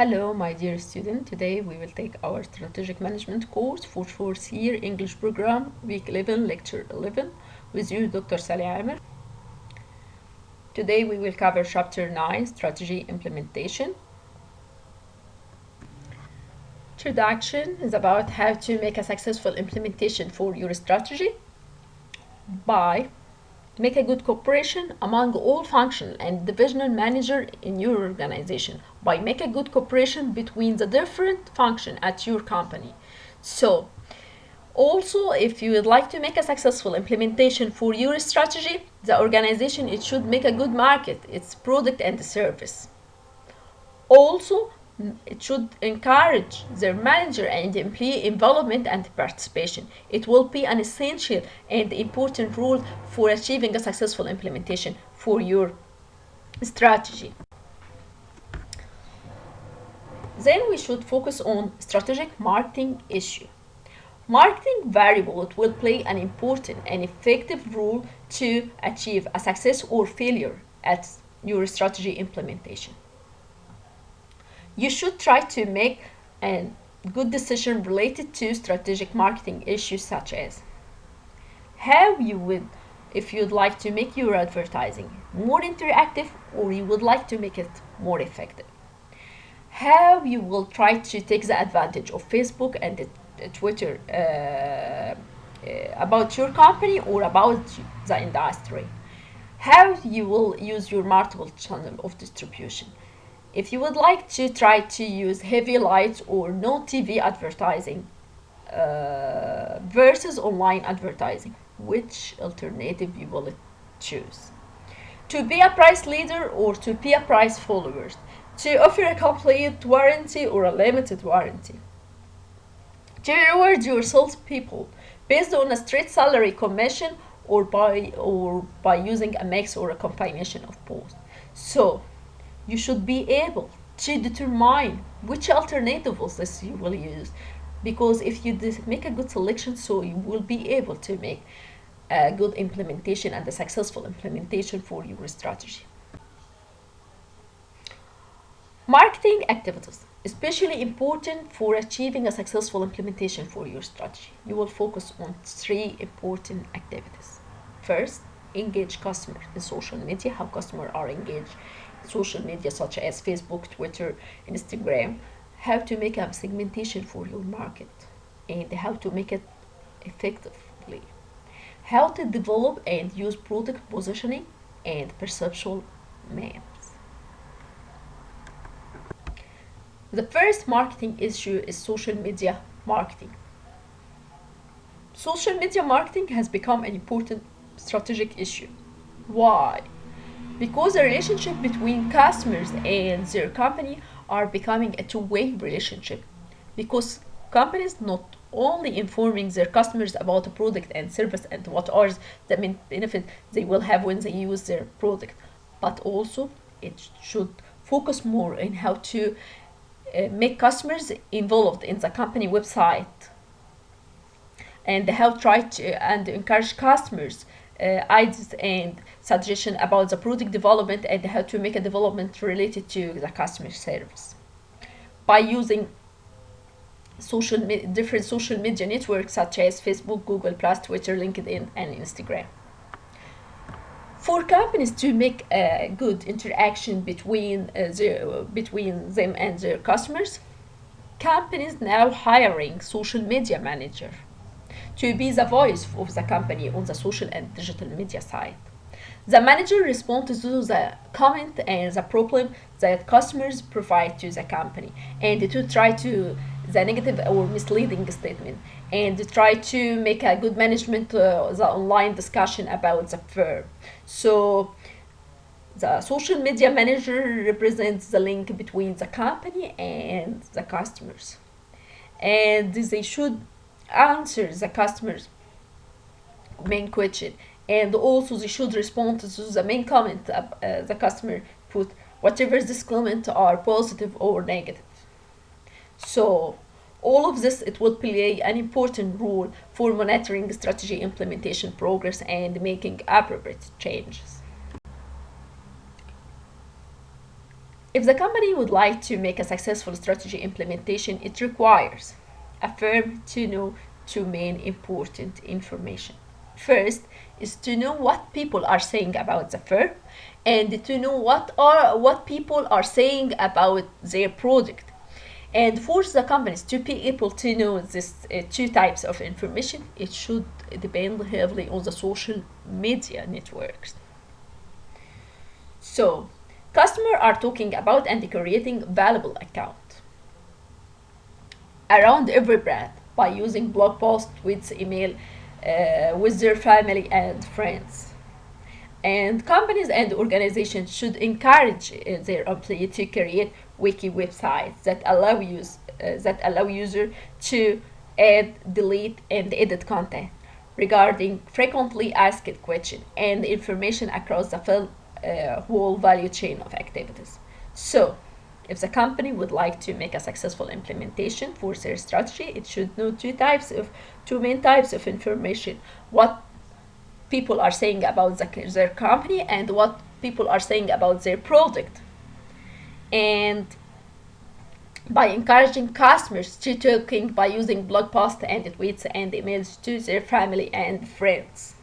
Hello, my dear student. Today we will take our strategic management course for fourth year English program, week 11, lecture 11, with you, Dr. Sally Amer. Today we will cover chapter 9, strategy implementation. Introduction is about how to make a successful implementation for your strategy by make a good cooperation among all functional and divisional manager in your organization. By make a good cooperation between the different function at your company. So, also, if you would like to make a successful implementation for your strategy, the organization it should make a good market, its product and service. Also, it should encourage their manager and employee involvement and participation. It will be an essential and important role for achieving a successful implementation for your strategy. Then we should focus on strategic marketing issue. Marketing variable it will play an important and effective role to achieve a success or failure at your strategy implementation. You should try to make a good decision related to strategic marketing issues such as how you would, if you'd like to make your advertising more interactive or you would like to make it more effective. How you will try to take the advantage of Facebook and Twitter about your company or about the industry. How you will use your multiple channel of distribution. If you would like to try to use heavy lights or no TV advertising versus online advertising, which alternative you will choose? To be a price leader or to be a price follower? To offer a complete warranty or a limited warranty? To reward your salespeople based on a straight salary commission or by using a mix or a combination of both. So you should be able to determine which alternatives you will use, because if you make a good selection, so you will be able to make a good implementation and a successful implementation for your strategy. Marketing activities, especially important for achieving a successful implementation for your strategy. You will focus on three important activities. First, engage customers in social media, how customers are engaged in social media such as Facebook, Twitter, Instagram, how to make a segmentation for your market, and how to make it effectively, how to develop and use product positioning and perceptual maps. The first marketing issue is social media marketing. Social media marketing has become an important strategic issue. Why? Because the relationship between customers and their company are becoming a two-way relationship. Because companies not only informing their customers about the product and service and what are the main benefit they will have when they use their product, but also it should focus more on how to make customers involved in the company website and how try to and encourage customers ideas and suggestion about the product development and how to make a development related to the customer service by using different social media networks such as Facebook, Google+, Twitter, LinkedIn, and Instagram. For companies to make a good interaction between them and their customers, companies now hiring social media manager to be the voice of the company on the social and digital media side. The manager responds to the comment and the problem that customers provide to the company and to try to the negative or misleading statement and try to make a good management the online discussion about the firm. So the social media manager represents the link between the company and the customers, and they should answer the customer's main question, and also they should respond to the main comment the customer put, whatever this comment are positive or negative. So all of this it will play an important role for monitoring strategy implementation progress and making appropriate changes. If the company would like to make a successful strategy implementation, it requires a firm to know two main important information. First is to know what people are saying about the firm, and to know what people are saying about their product. And for the companies to be able to know these two types of information, it should depend heavily on the social media networks. So, customers are talking about and creating valuable account around every brand by using blog posts, tweets, email, with their family and friends. And companies and organizations should encourage their employees to create wiki websites that allow users to add, delete, and edit content regarding frequently asked questions and information across the whole value chain of activities. So, if the company would like to make a successful implementation for their strategy, it should know two main types of information: what people are saying about their company and what people are saying about their product. And by encouraging customers to talking by using blog posts and tweets and emails to their family and friends.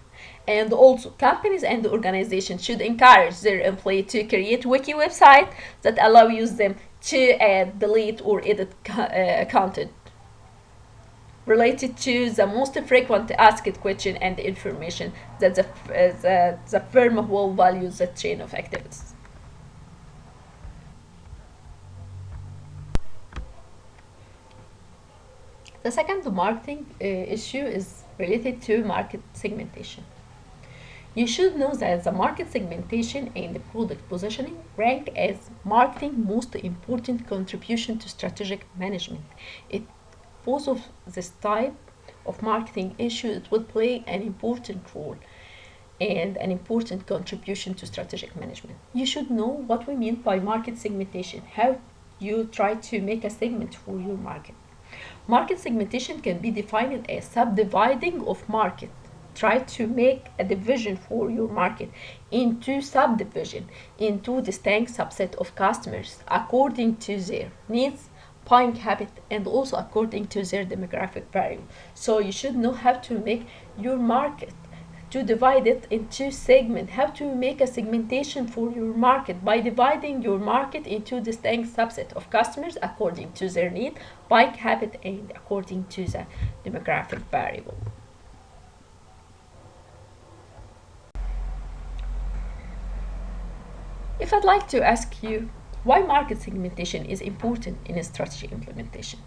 And also, companies and organizations should encourage their employees to create wiki websites that allow them to add, delete, or edit content related to the most frequent asked question and information that the firm will value the chain of activities. The second marketing issue is related to market segmentation. You should know that the market segmentation and the product positioning rank as marketing most important contribution to strategic management. It both of this type of marketing issue it will play an important role and an important contribution to strategic management. You should know what we mean by market segmentation, how you try to make a segment for your market. Market segmentation can be defined as subdividing of market. Try to make a division for your market into subdivision, into distinct subset of customers according to their needs, buying habit, and also according to their demographic value. So you should know how to make your market, to divide it into segments, how to make a segmentation for your market by dividing your market into distinct subset of customers according to their need, buying habit, and according to the demographic variable. If I'd like to ask you why market segmentation is important in a strategy implementation,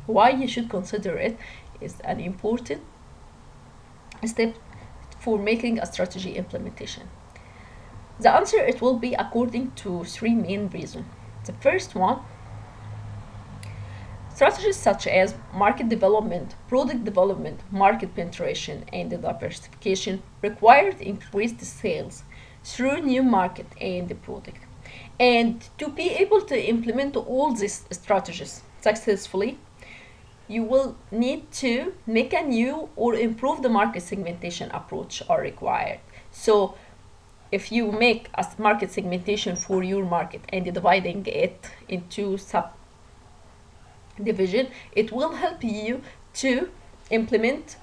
why you should consider it is an important step for making a strategy implementation. The answer it will be according to three main reasons. The first one, strategies such as market development, product development, market penetration, and diversification required increased sales through new market and the product. And to be able to implement all these strategies successfully, you will need to make a new or improve the market segmentation approach are required. So if you make a market segmentation for your market and dividing it into subdivision, it will help you to implement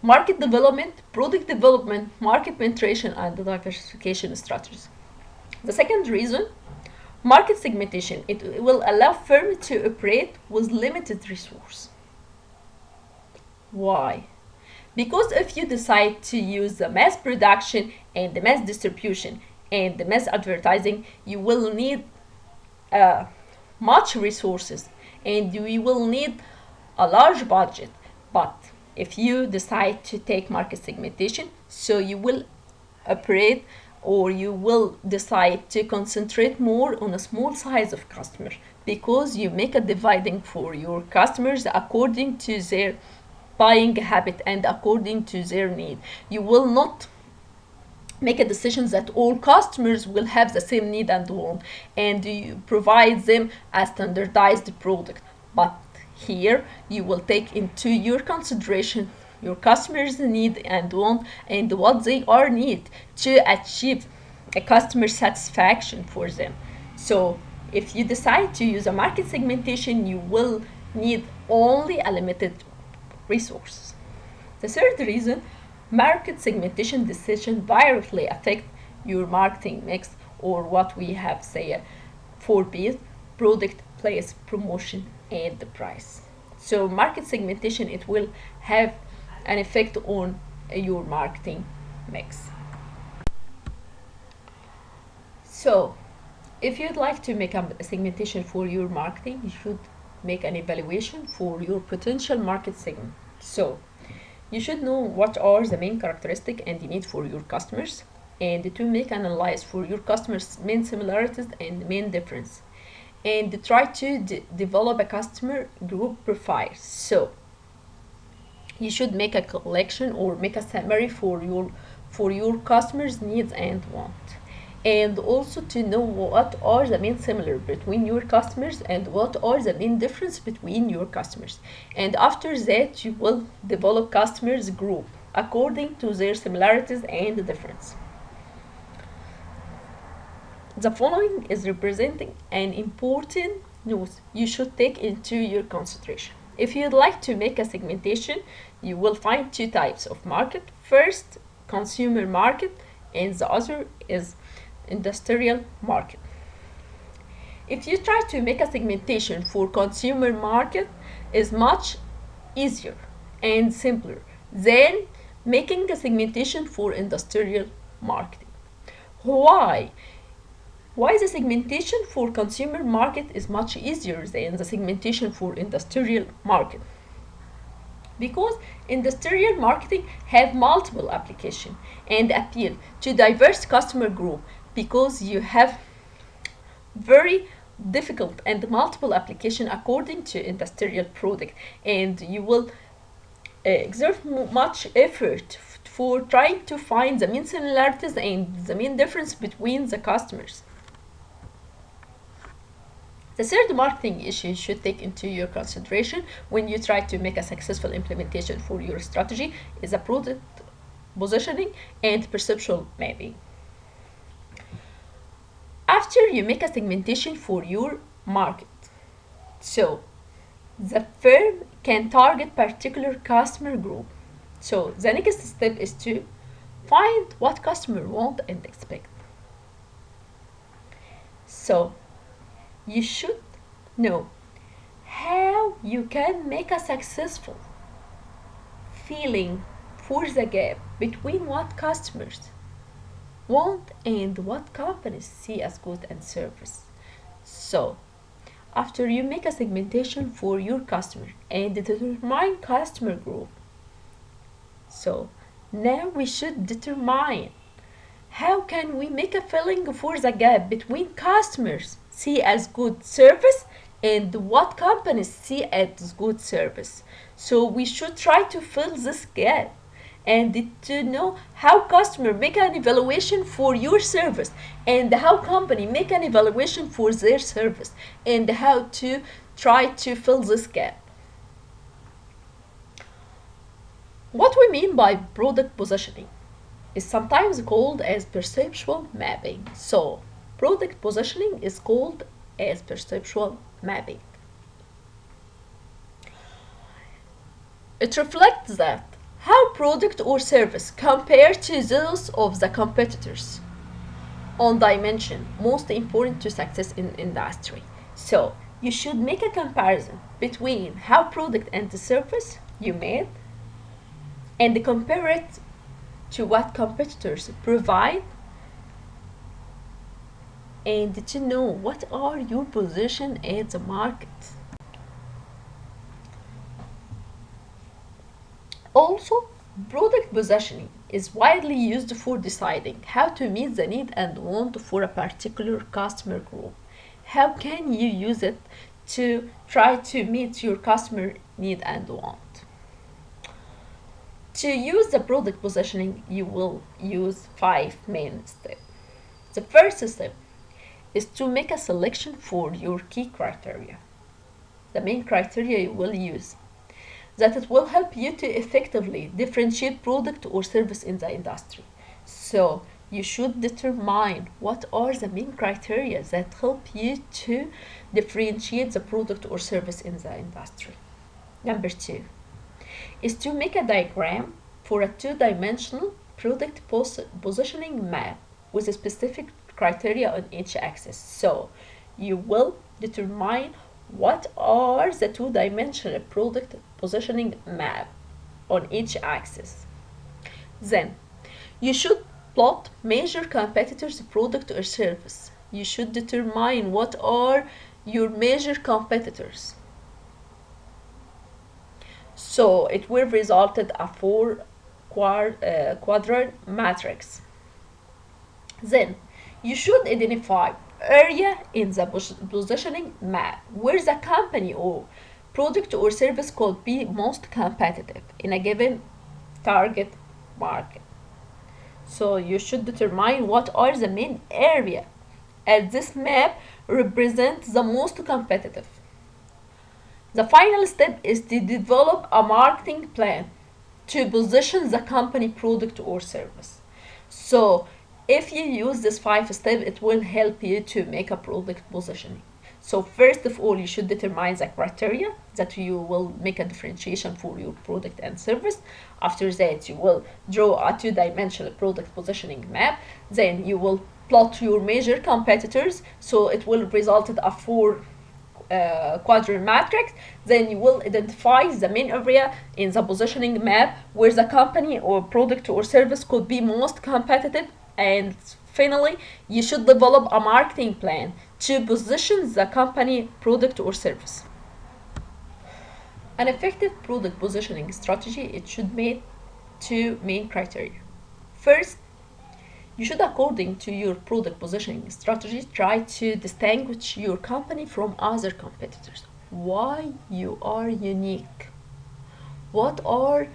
market development, product development, market penetration, and diversification strategies. The second reason, market segmentation, it will allow firms to operate with limited resource. Why? Because if you decide to use the mass production and the mass distribution and the mass advertising, you will need much resources and you will need a large budget. But if you decide to take market segmentation, so you will operate or you will decide to concentrate more on a small size of customers because you make a dividing for your customers according to their buying habit and according to their need. You will not make a decision that all customers will have the same need and want and you provide them a standardized product. But here you will take into your consideration your customers' need and want and what they are need to achieve a customer satisfaction for them. So if you decide to use a market segmentation, you will need only a limited resource. The third reason, market segmentation decision directly affect your marketing mix, or what we have said, 4Ps: product, place, promotion, and the price. So market segmentation, it will have an effect on your marketing mix. So if you'd like to make a segmentation for your marketing, you should make an evaluation for your potential market segment. So you should know what are the main characteristics and the need for your customers, and to make an analysis for your customers' main similarities and main difference, and try to develop a customer group profile. So you should make a collection or make a summary for your customers' needs and want, and also to know what are the main similar between your customers and what are the main difference between your customers. And after that, you will develop customers group according to their similarities and difference. The following is representing an important note you should take into your consideration. If you'd like to make a segmentation, you will find two types of market. First, consumer market, and the other is industrial market. If you try to make a segmentation for consumer market, is much easier and simpler than making a segmentation for industrial marketing. Why? Why the segmentation for consumer market is much easier than the segmentation for industrial market? Because industrial marketing have multiple application and appeal to diverse customer group, because you have very difficult and multiple application according to industrial product, and you will exert much effort for trying to find the main similarities and the main difference between the customers. The third marketing issue you should take into your consideration when you try to make a successful implementation for your strategy is a product positioning and perceptual mapping. After you make a segmentation for your market, so the firm can target particular customer group. So the next step is to find what customer want and expect. So you should know how you can make a successful feeling for the gap between what customers want and what companies see as good and service. So after you make a segmentation for your customer and determine customer group, so now we should determine how can we make a filling for the gap between customers see as good service and what companies see as good service. So we should try to fill this gap and to know how customer make an evaluation for your service and how company make an evaluation for their service, and how to try to fill this gap. What we mean by product positioning is sometimes called as perceptual mapping. So product positioning is called as perceptual mapping. It reflects that how product or service compare to those of the competitors on dimension most important to success in industry. So you should make a comparison between how product and the service you made and compare it to what competitors provide, and to know what are your position at the market. Also, product positioning is widely used for deciding how to meet the need and want for a particular customer group. How can you use it to try to meet your customer need and want? To use the product positioning, you will use 5 main steps. The first step is to make a selection for your key criteria. The main criteria you will use, that it will help you to effectively differentiate product or service in the industry. So you should determine what are the main criteria that help you to differentiate the product or service in the industry. Number 2 is to make a diagram for a two-dimensional product positioning map with a specific criteria on each axis. So you will determine what are the two-dimensional product positioning map on each axis. Then you should plot major competitors' product or service. You should determine what are your major competitors. So it will result in a quadrant matrix. Then you should identify area in the positioning map where the company or product or service could be most competitive in a given target market. So you should determine what are the main area as this map represents the most competitive. The final step is to develop a marketing plan to position the company product or service. So if you use this 5 steps, it will help you to make a product positioning. So first of all, you should determine the criteria that you will make a differentiation for your product and service. After that, you will draw a two-dimensional product positioning map. Then you will plot your major competitors. So it will result in a quadrant matrix. Then you will identify the main area in the positioning map where the company or product or service could be most competitive. And finally, you should develop a marketing plan to position the company, product, or service. An effective product positioning strategy, it should meet 2 main criteria. First, you should, according to your product positioning strategy, try to distinguish your company from other competitors. Why you are unique? What are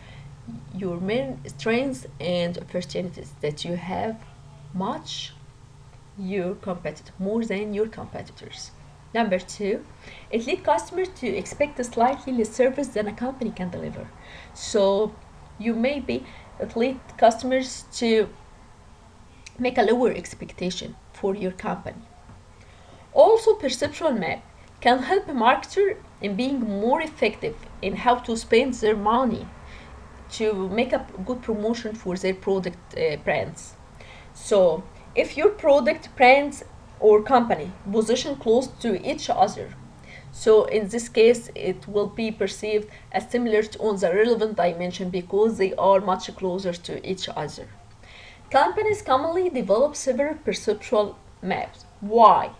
your main strengths and opportunities that you have much more than your competitors? Number 2, it leads customers to expect a slightly less service than a company can deliver. So you maybe it lead customers to make a lower expectation for your company. Also, perceptual map can help a marketer in being more effective in how to spend their money to make a good promotion for their product brands. So if your product brands or company position close to each other, so in this case it will be perceived as similar on the relevant dimension because they are much closer to each other. Companies commonly develop several perceptual maps. Why?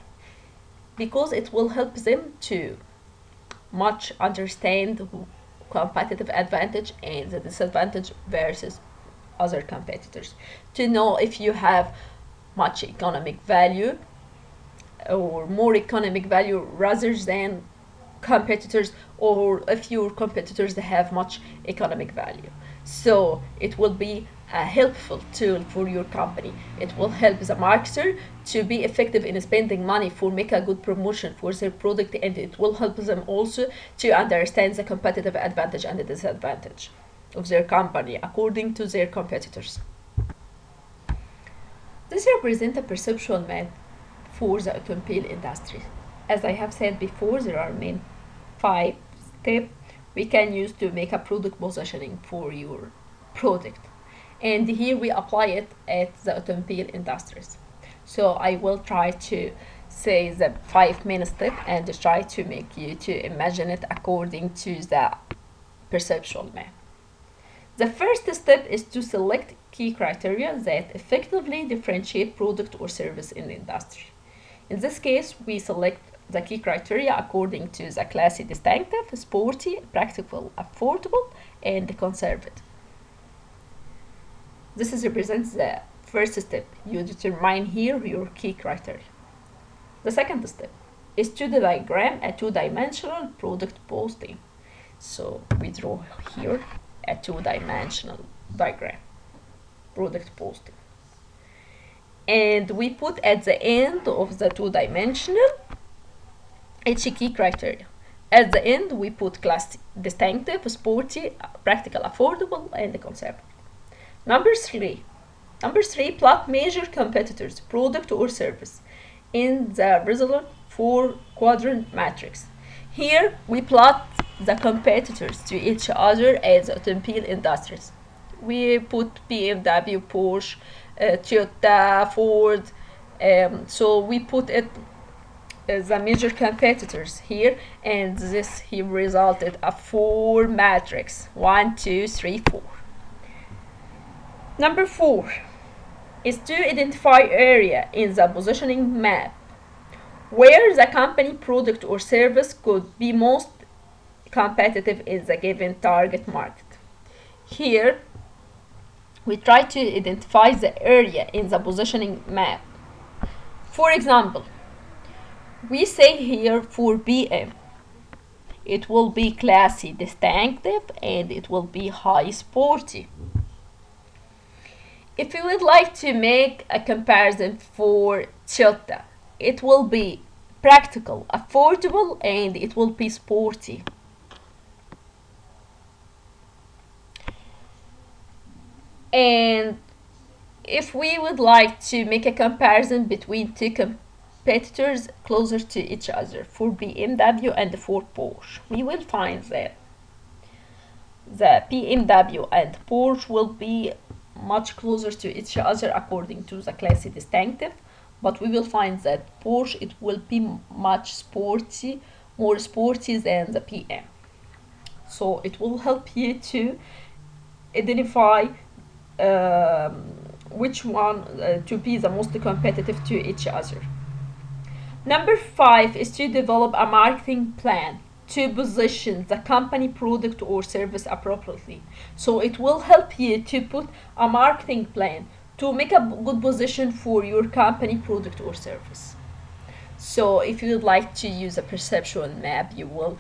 Because it will help them to much understand competitive advantage and the disadvantage versus other competitors, to know if you have much economic value or more economic value rather than competitors, or if your competitors have much economic value. So it will be a helpful tool for your company. It will help the marketer to be effective in spending money for make a good promotion for their product, and it will help them also to understand the competitive advantage and the disadvantage of their company according to their competitors. This represents a perceptual map for the automobile industry. As I have said before, there are main 5 steps we can use to make a product positioning for your product. And here we apply it at the automobile industries. So I will try to say the 5 main steps and try to make you to imagine it according to the perceptual map. The first step is to select key criteria that effectively differentiate product or service in the industry. In this case, we select the key criteria according to the classy, distinctive, sporty, practical, affordable, and conservative. This represents the first step. You determine here your key criteria. The second step is to diagram a two-dimensional product posting. So we draw here a two-dimensional diagram, product posting. And we put at the end of the two-dimensional each key criteria. At the end, we put class distinctive, sporty, practical, affordable, and conservative. Number 3, Number 3, plot major competitors, product or service in the result 4-quadrant matrix. Here we plot the competitors to each other as automobile industries. We put BMW, Porsche, Toyota, Ford. So we put it the major competitors here, and this here resulted a 4 matrix: 1, 2, 3, 4. Number 4 is to identify area in the positioning map where the company, product or service could be most competitive in the given target market. Here we try to identify the area in the positioning map. For example, we say here for BM, it will be classy, distinctive, and it will be high sporty. If you would like to make a comparison for Toyota, it will be practical, affordable, and it will be sporty. And if we would like to make a comparison between two competitors closer to each other, for BMW and for Porsche, we will find that the BMW and Porsche will be much closer to each other according to the classy distinctive, but we will find that Porsche, it will be much sporty, more sporty than the PM. So it will help you to identify which one to be the most competitive to each other. Number 5 is to develop a marketing plan to position the company, product or service appropriately. So it will help you to put a marketing plan to make a good position for your company, product or service. So if you would like to use a perceptual map, you will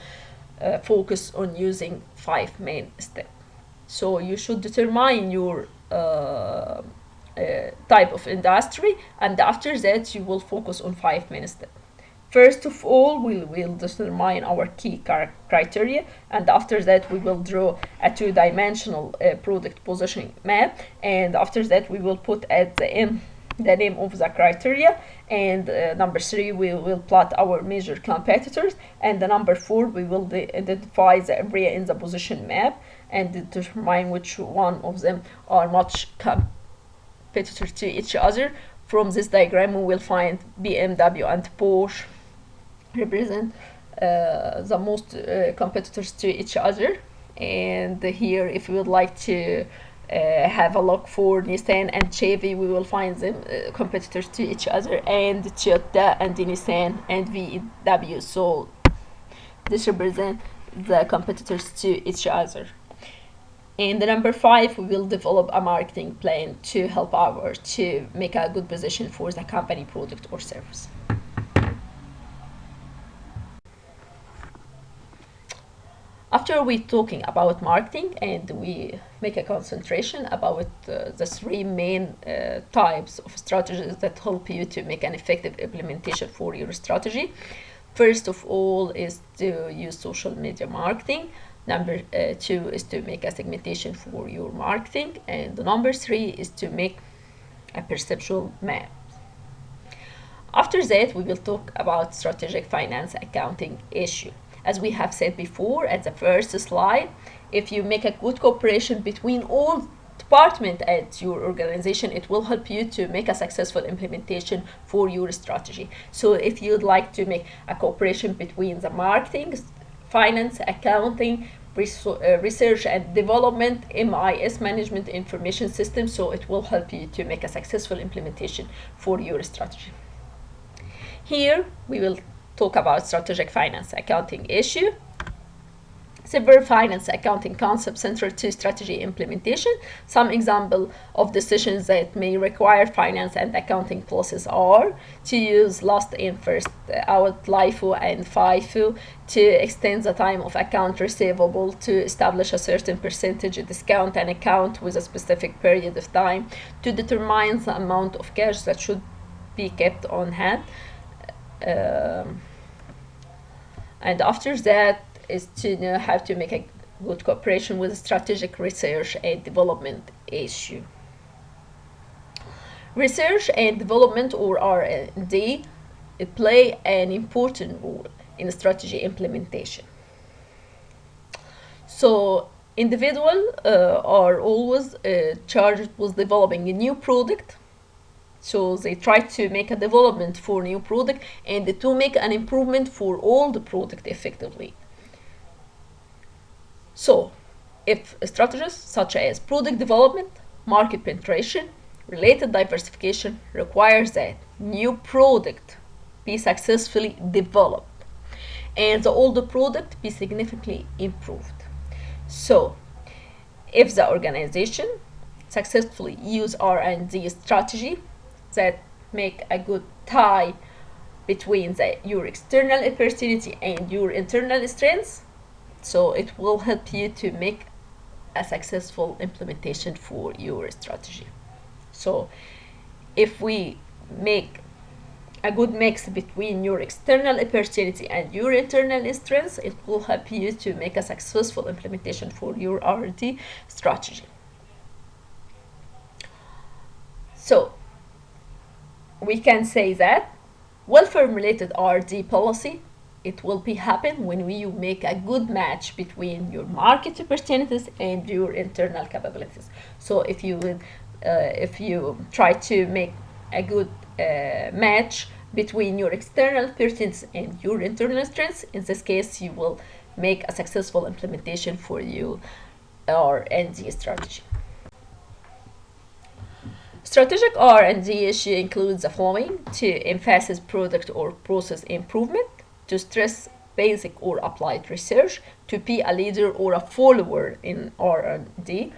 focus on using 5 main steps. So you should determine your type of industry, and after that you will focus on 5 main steps. First of all, we will determine our key criteria, and after that we will draw a 2-dimensional product positioning map, and after that we will put at the end the name of the criteria, and number 3 we will plot our major competitors, and the number 4 we will identify the area in the position map and determine which one of them are much competitor to each other. From this diagram we will find BMW and Porsche represent the most competitors to each other, and here if we would like to have a look for Nissan and Chevy, we will find them competitors to each other, and Toyota and Nissan and VW. So this represents the competitors to each other. And the number 5, we will develop a marketing plan to help to make a good position for the company, product or service. After we talking about marketing, and we make a concentration about the 3 main types of strategies that help you to make an effective implementation for your strategy. First of all is to use social media marketing. Number 2 is to make a segmentation for your marketing, and number 3 is to make a perceptual map. After that, we will talk about strategic finance accounting issue. As we have said before at the first slide, if you make a good cooperation between all departments at your organization, it will help you to make a successful implementation for your strategy. So if you'd like to make a cooperation between the marketing, finance, accounting, research and development, MIS, management information system, so it will help you to make a successful implementation for your strategy. Here we will talk about strategic finance accounting issue. Several finance accounting concepts central to strategy implementation. Some example of decisions that may require finance and accounting policies are to use last in first out LIFO and FIFO, to extend the time of account receivable, to establish a certain percentage discount an account with a specific period of time, to determine the amount of cash that should be kept on hand. And after that is to know how to make a good cooperation with strategic research and development issue. Research and development, or R&D, play an important role in strategy implementation. So individuals are always charged with developing a new product. So they try to make a development for new product and to make an improvement for all the product effectively. So if strategies such as product development, market penetration, related diversification requires that new product be successfully developed and the older product be significantly improved. So if the organization successfully use R&D strategy that make a good tie between your external opportunity and your internal strengths, so it will help you to make a successful implementation for your strategy. So if we make a good mix between your external opportunity and your internal strengths, it will help you to make a successful implementation for your R&D strategy. So we can say that well-formulated R&D policy, it will be happen when you make a good match between your market opportunities and your internal capabilities. So if you try to make a good match between your external opportunities and your internal strengths, in this case you will make a successful implementation for your R&D strategy. Strategic R&D issue includes the following: to emphasize product or process improvement, to stress basic or applied research, to be a leader or a follower in R&D,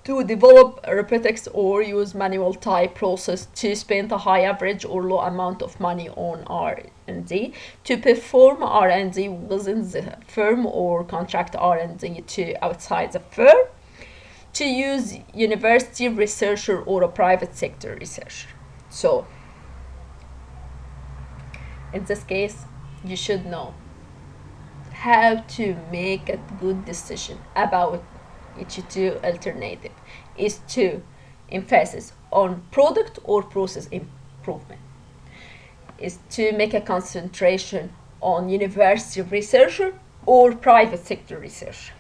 to develop robotics or use manual type process, to spend a high average or low amount of money on R&D, to perform R&D within the firm or contract R&D to outside the firm, to use university researcher or a private sector researcher. So in this case, you should know how to make a good decision about each two alternative. Is to emphasis on product or process improvement, is to make a concentration on university researcher or private sector research.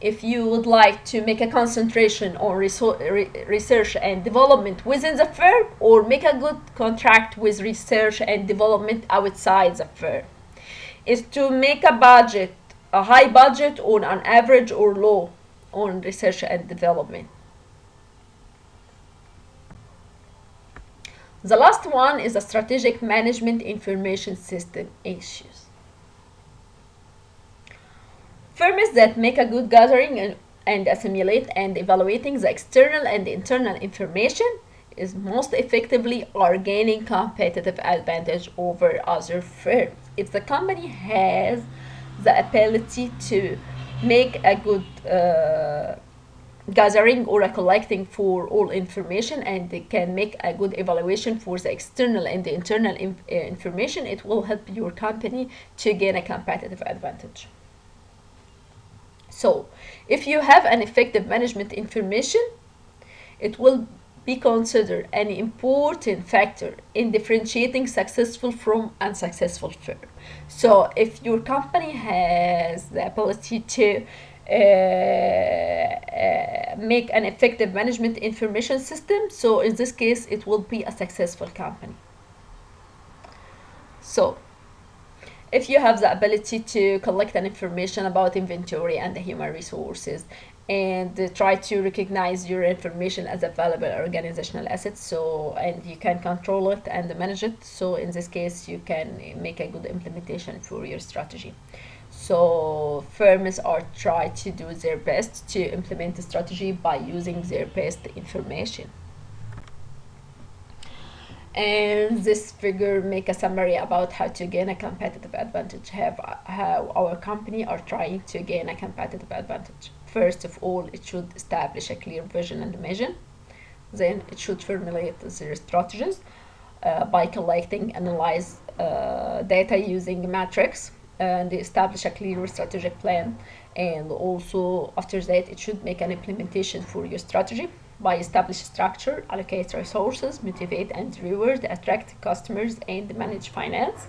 If you would like to make a concentration on research and development within the firm, or make a good contract with research and development outside the firm, is to make a budget, a high budget on an average or low on research and development. The last one is a strategic management information system issues. Firms that make a good gathering and assimilate and evaluating the external and internal information is most effectively are gaining competitive advantage over other firms. If the company has the ability to make a good gathering or a collecting for all information, and they can make a good evaluation for the external and the internal information, it will help your company to gain a competitive advantage. So if you have an effective management information, it will be considered an important factor in differentiating successful from unsuccessful firm. So if your company has the ability to make an effective management information system, so in this case it will be a successful company. So if you have the ability to collect an information about inventory and the human resources, and try to recognize your information as a valuable organizational asset, so and you can control it and manage it, so in this case you can make a good implementation for your strategy. So firms are trying to do their best to implement the strategy by using their best information. And this figure make a summary about how to gain a competitive advantage, how our company are trying to gain a competitive advantage. First of all, it should establish a clear vision and mission. Then it should formulate their strategies by collecting, analyze data using metrics, and establish a clear strategic plan. And also after that, it should make an implementation for your strategy. by establish structure, allocate resources, motivate and reward, attract customers, and manage finance.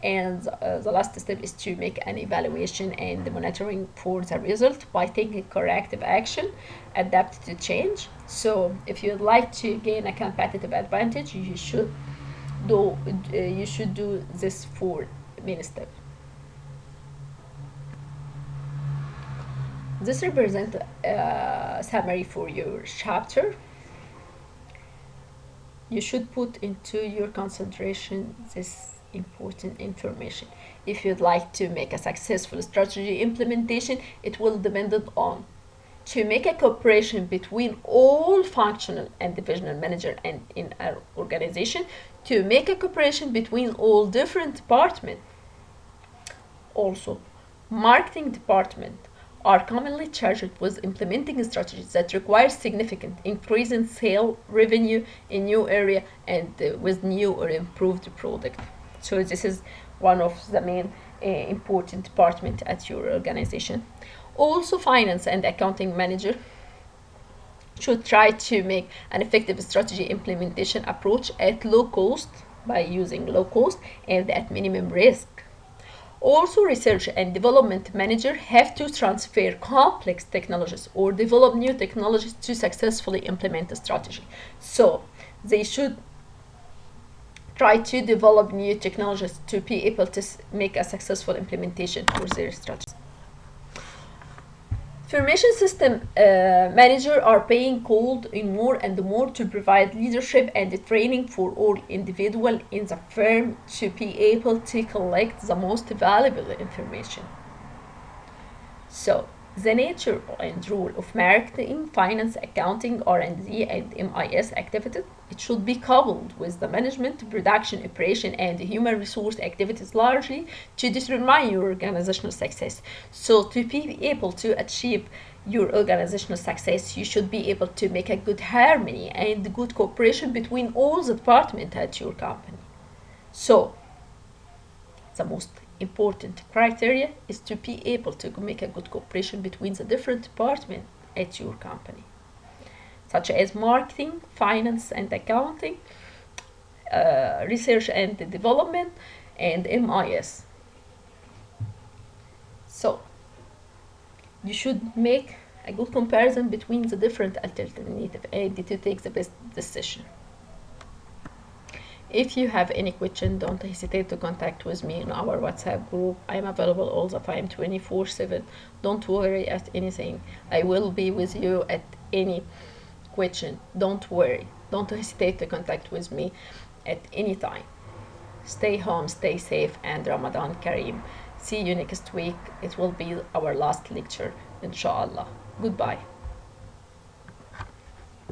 And the last step is to make an evaluation and monitoring for the result by taking corrective action, adapt to change. So if you'd like to gain a competitive advantage, you should do this four main steps. This represents a summary for your chapter. You should put into your concentration this important information. If you'd like to make a successful strategy implementation, it will depend on to make a cooperation between all functional and divisional manager and in our organization, to make a cooperation between all different departments. Also, marketing department are commonly charged with implementing strategies that require significant increase in sale revenue in new area and with new or improved product. So this is one of the main important department at your organization. Also, finance and accounting manager should try to make an effective strategy implementation approach at low cost by using low cost and at minimum risk. Also, research and development manager have to transfer complex technologies or develop new technologies to successfully implement a strategy. So they should try to develop new technologies to be able to make a successful implementation for their strategy. Information system manager are being called in more and more to provide leadership and training for all individuals in the firm to be able to collect the most valuable information. So, the nature and role of marketing, finance, accounting, R&D, and MIS activities, it should be coupled with the management, production, operation, and human resource activities largely to determine your organizational success. So to be able to achieve your organizational success, you should be able to make a good harmony and good cooperation between all the departments at your company. So the most important criteria is to be able to make a good cooperation between the different departments at your company, such as marketing, finance and accounting, research and development, and MIS. So you should make a good comparison between the different alternatives and to take the best decision. If you have any question, don't hesitate to contact with me in our WhatsApp group. I'm available all the time, 24/7. Don't worry at anything. I will be with you at any question. Don't worry. Don't hesitate to contact with me at any time. Stay home, stay safe, and Ramadan Kareem. See you next week. It will be our last lecture, inshallah. Goodbye.